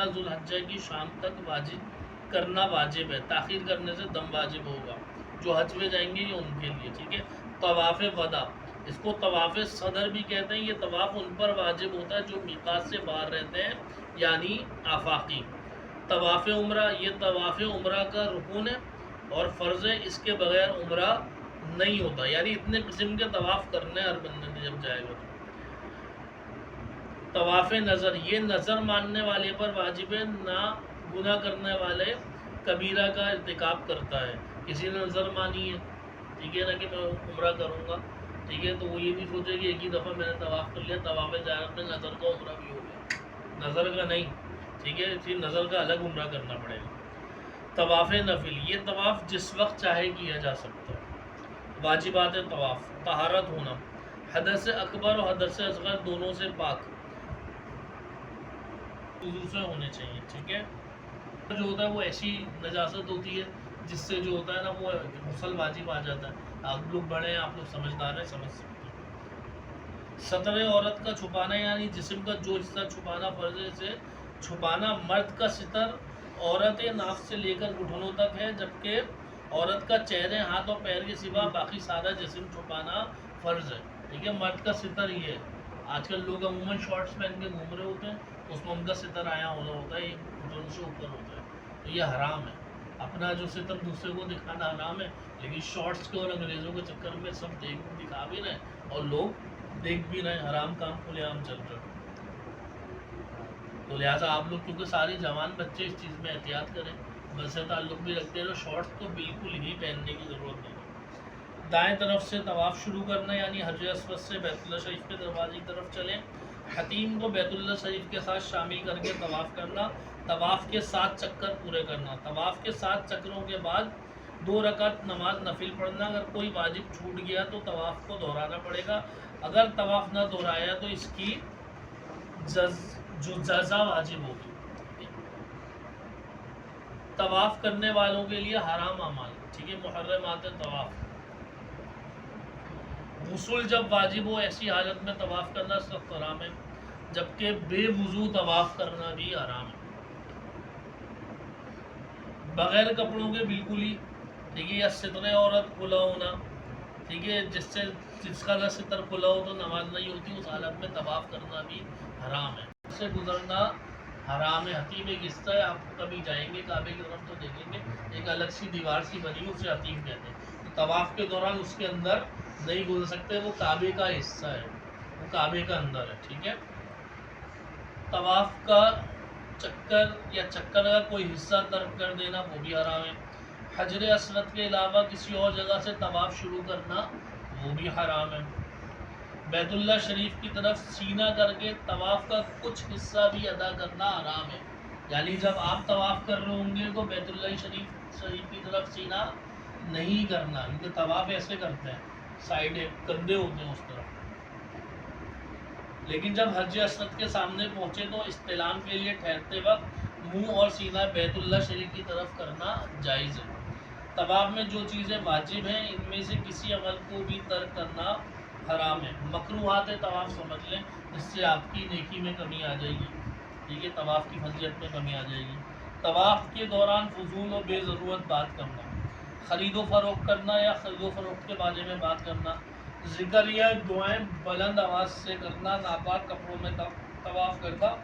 ذوالحجہ کی شام تک واجب کرنا واجب ہے، تاخیر کرنے سے دم واجب ہوگا. جو حج میں جائیں گے یہ ان کے لیے. ٹھیک ہے. طواف ودا، اس کو طواف صدر بھی کہتے ہیں. یہ طواف ان پر واجب ہوتا ہے جو میقات سے باہر رہتے ہیں یعنی آفاقی. طواف عمرہ، یہ طواف عمرہ کا رکن ہے اور فرض ہے، اس کے بغیر عمرہ نہیں ہوتا. یعنی اتنے قسم کے طواف کرنے ہر بندے نے جب جائے گا. طواف نظر، یہ نظر ماننے والے پر واجب ہے، نہ گناہ کرنے والے کبیرہ کا ارتکاب کرتا ہے. کسی نے نظر مانی ہے، ٹھیک ہے نا، کہ میں عمرہ کروں گا، ٹھیک ہے، تو وہ یہ نہیں سوچے کہ ایک ہی دفعہ میں نے طواف کر لیا، طواف زیارت میں نظر کا عمرہ بھی ہو گیا. نظر کا نہیں، ٹھیک ہے، اسی نظر کا الگ عمرہ کرنا پڑے گا. طواف نفل، یہ طواف جس وقت چاہے کیا جا سکتا ہے. واجبات طواف، طہارت ہونا، حدث اکبر اور حدث اصغر دونوں سے پاک، وضو سے ہونے چاہیے. ٹھیک ہے. جو ہوتا ہے وہ ایسی نجاست ہوتی ہے جس سے جو ہوتا ہے نا وہ غسل واجب آ جاتا ہے. آپ لوگ بڑے ہیں، آپ لوگ سمجھدار ہیں، سمجھ سکتے ہیں. ستر عورت کا چھپانا، یعنی جسم کا جو حصہ چھپانا فرض ہے، سے چھپانا. مرد کا ستر عورت ناف سے لے کر گھٹنوں تک ہے، جبکہ عورت کا چہرے، ہاتھ اور پیر کے سوا باقی سارا جسم چھپانا فرض ہے. ٹھیک ہے. مرد کا ستر یہ ہے. آج کل لوگ عموماً شارٹس پہن کے گھوم رہے ہوتے ہیں، اس میں ان کا ستر آیا ہوتا ہے، گھٹنوں سے اوپر ہوتا ہے، تو یہ حرام ہے. اپنا جو ستر دوسرے کو دکھانا حرام ہے، لیکن شارٹس کے اور انگریزوں کے چکر میں سب دکھا بھی رہے ہیں اور لوگ دیکھ بھی رہے ہیں. حرام کام کھلے عام چل رہا ہے. تو لہٰذا آپ لوگ کیونکہ ساری جوان بچے اس چیز میں احتیاط کریں، بس سے تعلق بھی رکھتے ہیں. شارٹس تو بالکل ہی پہننے کی ضرورت نہیں. دائیں طرف سے طواف شروع کرنا، یعنی حجر اسود سے بیت اللہ شریف کے دروازے کی طرف چلیں. حتیم کو بیت اللہ شریف کے ساتھ شامل کر کے طواف کرنا. طواف کے 7 چکر پورے کرنا. طواف کے 7 چکروں کے بعد 2 رکعت نماز نفل پڑھنا. اگر کوئی واجب چھوٹ گیا تو طواف کو دہرانا پڑے گا. اگر طواف نہ دہرایا تو اس کی جو جزا واجب ہوگی. طواف کرنے والوں کے لیے حرام اعمال، ٹھیک ہے، محرمات طواف. غسل جب واجب ہو ایسی حالت میں طواف کرنا سخت حرام ہے، جبکہ بے وضو طواف کرنا بھی حرام ہے. بغیر کپڑوں کے بالکل ہی، ٹھیک ہے، یا ستر عورت کھلا ہونا، ٹھیک ہے، جس کا اگر ستر کھلا ہو تو نماز نہیں ہوتی، اس حالت میں طواف کرنا بھی حرام ہے. اس سے گزرنا حرام ہے. حتیم ایک حصہ ہے، آپ کبھی جائیں گے کعبے کی طرف تو دیکھیں گے ایک الگ سی دیوار سی بنی، اسے حتیم کہتے ہیں. تو طواف کے دوران اس کے اندر نہیں گزر سکتے، وہ کعبے کا حصہ ہے، وہ کعبے کا اندر ہے. ٹھیک ہے. طواف کا چکر یا چکر کا کوئی حصہ ترک کر دینا وہ بھی حرام ہے. حجر اسود کے علاوہ کسی اور جگہ سے طواف شروع کرنا وہ بھی حرام ہے. بیت اللہ شریف کی طرف سینہ کر کے طواف کا کچھ حصہ بھی ادا کرنا حرام ہے. یعنی جب آپ طواف کر رہے ہوں گے تو بیت اللہ شریف کی طرف سینہ نہیں کرنا، کیونکہ طواف ایسے کرتے ہیں، سائڈ کندھے ہوتے ہیں اس طرف. لیکن جب حجر اسود کے سامنے پہنچے تو استلام کے لیے ٹھہرتے وقت منہ اور سینہ بیت اللہ شریف کی طرف کرنا جائز ہے. طواف میں جو چیزیں واجب ہیں ان میں سے کسی عمل کو بھی ترک کرنا حرام ہے. مکروہات طواف سمجھ لیں، جس سے آپ کی نیکی میں کمی آ جائے گی، ٹھیک ہے، طواف کی فضیلت میں کمی آ جائے گی. طواف کے دوران فضول اور بے ضرورت بات کرنا، خرید و فروخت کرنا یا خرید و فروخت کے بارے میں بات کرنا، ذکر یا دعائیں بلند آواز سے کرنا، ناپاک کپڑوں میں طواف کرنا.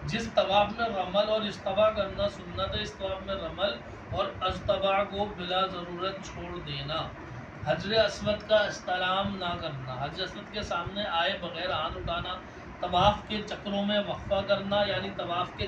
جس طواف میں رمل اور استوا کرنا سنت ہے، اس طواف میں رمل اور اجتباع کو بلا ضرورت چھوڑ دینا. حجر اسود کا استلام نہ کرنا، حجر اسود کے سامنے آئے بغیر ہاتھ اٹھانا. طواف کے چکروں میں وقفہ کرنا، یعنی طواف کے